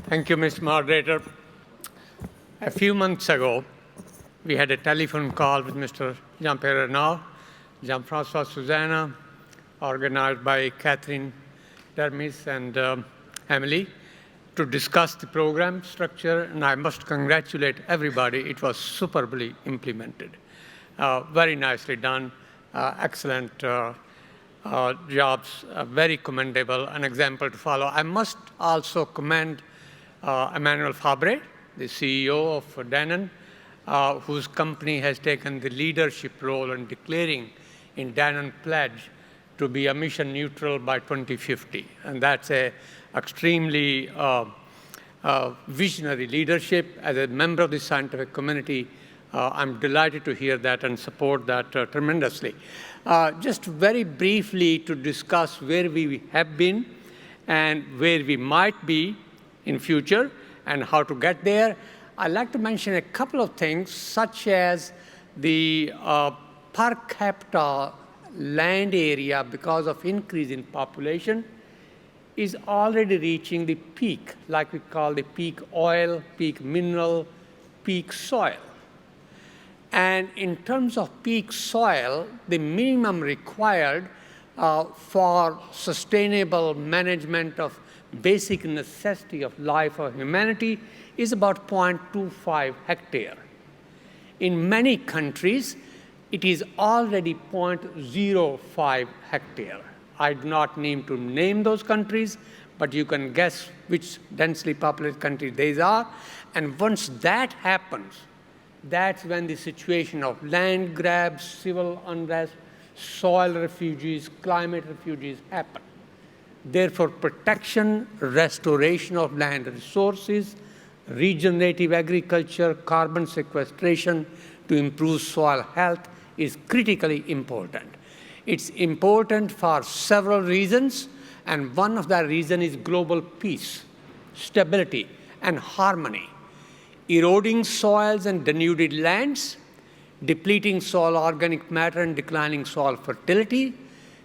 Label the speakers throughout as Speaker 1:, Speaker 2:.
Speaker 1: Thank you, Mr. Moderator. A few months ago, we had a telephone call with Mr. Jean-Pierre Renard, Jean-François Susanna, organized by Catherine Dermis and Emily, to discuss the program structure, and I must congratulate everybody. It was superbly implemented. Very nicely done, excellent jobs, very commendable, an example to follow. I must also commend Emmanuel Fabre, the CEO of Danone, whose company has taken the leadership role in declaring in Danone Pledge to be emission neutral by 2050. And that's a extremely visionary leadership. As a member of the scientific community, I'm delighted to hear that and support that tremendously. Just very briefly to discuss where we have been and where we might be in future and how to get there, I'd like to mention a couple of things, such as the per capita land area, because of increase in population, is already reaching the peak, like we call the peak oil, peak mineral, peak soil. And in terms of peak soil, the minimum required for sustainable management of basic necessity of life of humanity is about 0.25 hectare. In many countries, it is already 0.05 hectare. I do not need to name those countries, but you can guess which densely populated countries these are. And once that happens, that's when the situation of land grabs, civil unrest, soil refugees, climate refugees happen. Therefore, protection, restoration of land resources, regenerative agriculture, carbon sequestration to improve soil health is critically important. It's important for several reasons, and one of the reasons is global peace, stability, and harmony. Eroding soils and denuded lands, depleting soil organic matter and declining soil fertility,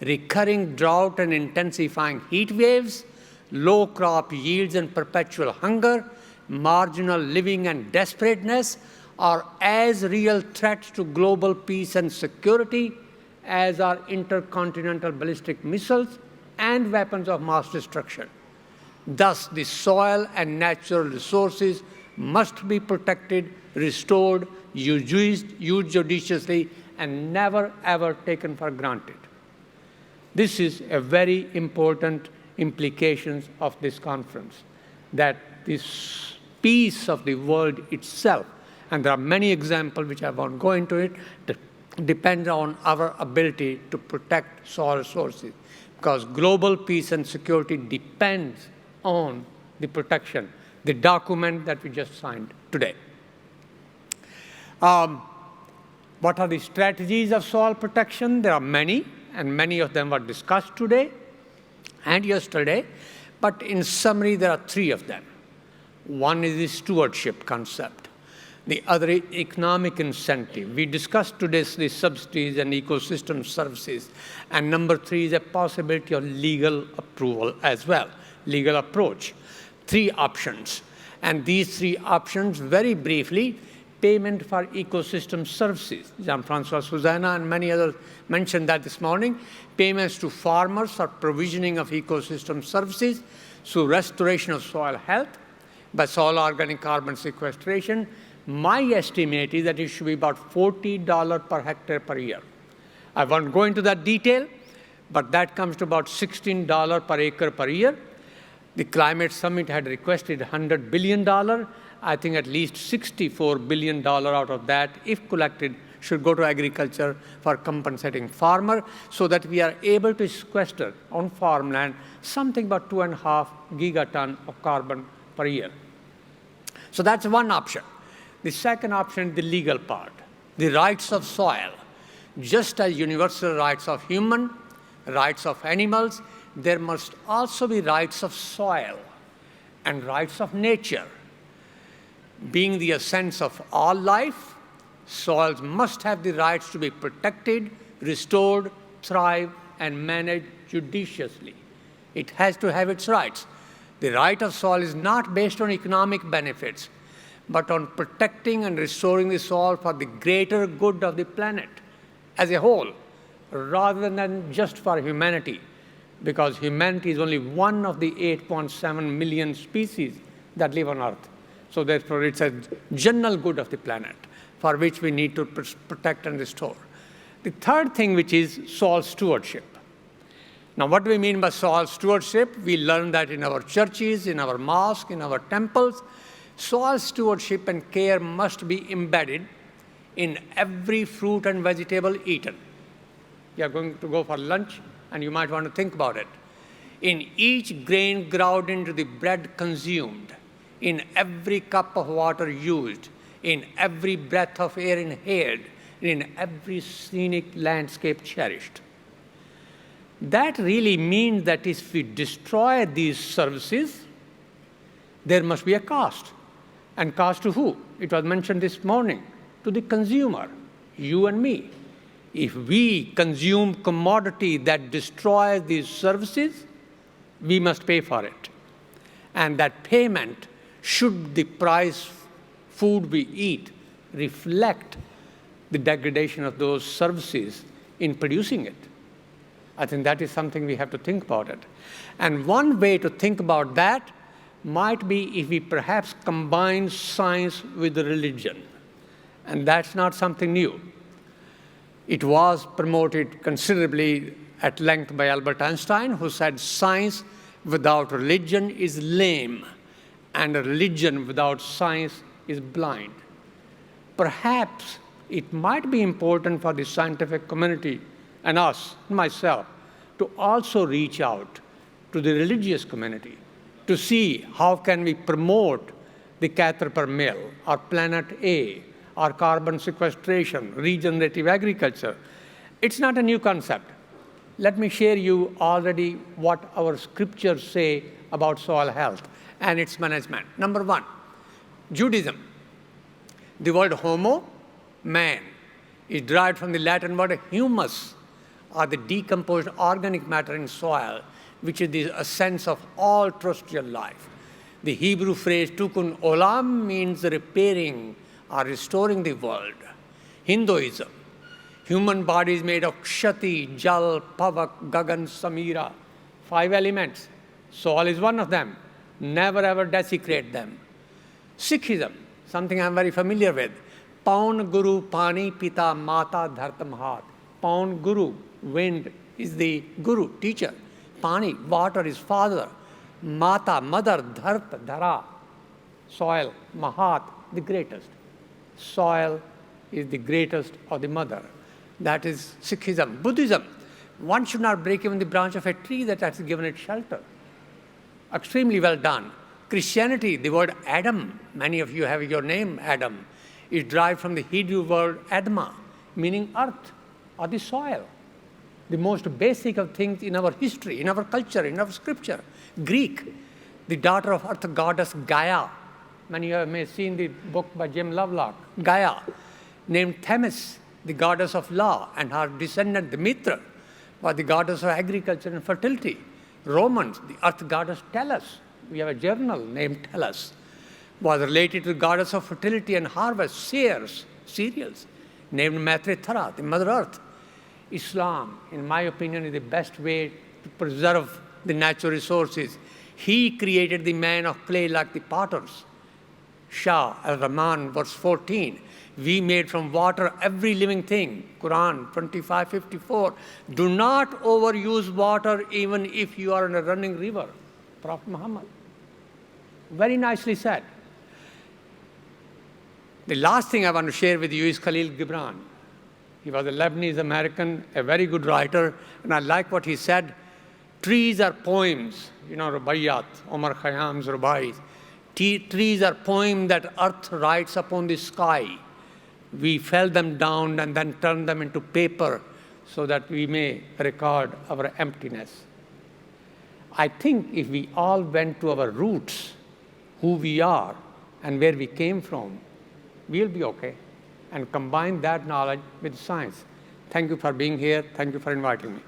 Speaker 1: recurring drought and intensifying heat waves, low crop yields and perpetual hunger, marginal living and desperateness are as real threats to global peace and security as are intercontinental ballistic missiles and weapons of mass destruction. Thus, the soil and natural resources must be protected, restored, used judiciously, and never, ever taken for granted. This is a very important implication of this conference, that this peace of the world itself, and there are many examples which I won't go into it, depend on our ability to protect soil resources, because global peace and security depends on the protection, the document that we just signed today. What are the strategies of soil protection? There are many, and many of them were discussed today and yesterday, but in summary, there are three of them. One is the stewardship concept. The other is economic incentive. We discussed today the subsidies and ecosystem services. And number three is a possibility of legal approval as well, legal approach. Three options. And these three options, very briefly, payment for ecosystem services. Jean-François Susanna and many others mentioned that this morning. Payments to farmers for provisioning of ecosystem services through restoration of soil health by soil organic carbon sequestration. My estimate is that it should be about $40 per hectare per year. I won't go into that detail, but that comes to about $16 per acre per year. The Climate Summit had requested $100 billion. I think at least $64 billion out of that, if collected, should go to agriculture for compensating farmer, so that we are able to sequester on farmland something about 2.5 gigaton of carbon per year. So that's one option. The second option is the legal part, the rights of soil. Just as universal rights of human, rights of animals, there must also be rights of soil and rights of nature. Being the essence of all life, soils must have the rights to be protected, restored, thrive, and managed judiciously. It has to have its rights. The right of soil is not based on economic benefits, but on protecting and restoring the soil for the greater good of the planet as a whole, rather than just for humanity, because humanity is only one of the 8.7 million species that live on Earth. So therefore, it's a general good of the planet for which we need to protect and restore. The third thing, which is soil stewardship. Now, what do we mean by soil stewardship? We learn that in our churches, in our mosques, in our temples. Soil stewardship and care must be embedded in every fruit and vegetable eaten. You are going to go for lunch, and you might want to think about it. In each grain ground into the bread consumed, in every cup of water used, in every breath of air inhaled, in every scenic landscape cherished. That really means that if we destroy these services, there must be a cost. And cost to who? It was mentioned this morning, to the consumer, you and me. If we consume commodity that destroys these services, we must pay for it. And that payment, should the price food we eat reflect the degradation of those services in producing it. I think that is something we have to think about it. And one way to think about that might be if we perhaps combine science with religion. And that's not something new. It was promoted considerably at length by Albert Einstein, who said science without religion is lame, and a religion without science is blind. Perhaps it might be important for the scientific community and us, myself, to also reach out to the religious community to see how can we promote the cattle per mill, or Planet A, or carbon sequestration, regenerative agriculture. It's not a new concept. Let me share you already what our scriptures say about soil health and its management. Number one, Judaism. The word homo, man, is derived from the Latin word humus, or the decomposed organic matter in soil, which is the essence of all terrestrial life. The Hebrew phrase tukun olam means repairing or restoring the world. Hinduism, human body is made of kshati, jal, pavak, gagan, samira, 5 elements. Soil is one of them. Never ever desecrate them. Sikhism, something I'm very familiar with. Paun guru pani pita mata dhartam hat. Paun guru, wind, is the guru, teacher. Pani, water, is father. Mata, mother, dhart, dhara, soil, mahat, the greatest. Soil is the greatest of the mother. That is Sikhism. Buddhism, one should not break even the branch of a tree that has given it shelter. Extremely well done. Christianity, the word Adam, many of you have your name Adam, is derived from the Hebrew word Adma, meaning earth or the soil. The most basic of things in our history, in our culture, in our scripture. Greek, the daughter of earth goddess Gaia. Many of you may have seen the book by Jim Lovelock, Gaia, named Themis, the goddess of law, and her descendant, Demeter, was the goddess of agriculture and fertility. Romans, the earth goddess Tellus, we have a journal named Tellus, was related to the goddess of fertility and harvest, Sears, cereals, named Maitreya, the mother earth. Islam, in my opinion, is the best way to preserve the natural resources. He created the man of clay like the potters. Shah al-Rahman, verse 14. We made from water every living thing. Quran 25:54. Do not overuse water even if you are in a running river. Prophet Muhammad. Very nicely said. The last thing I want to share with you is Khalil Gibran. He was a Lebanese American, a very good writer, and I like what he said. Trees are poems, Rubaiyat, Omar Khayyam's Rubais. Trees are poems that earth writes upon the sky. We fell them down and then turn them into paper so that we may record our emptiness. I think if we all went to our roots, who we are and where we came from, we'll be okay, and combine that knowledge with science. Thank you for being here. Thank you for inviting me.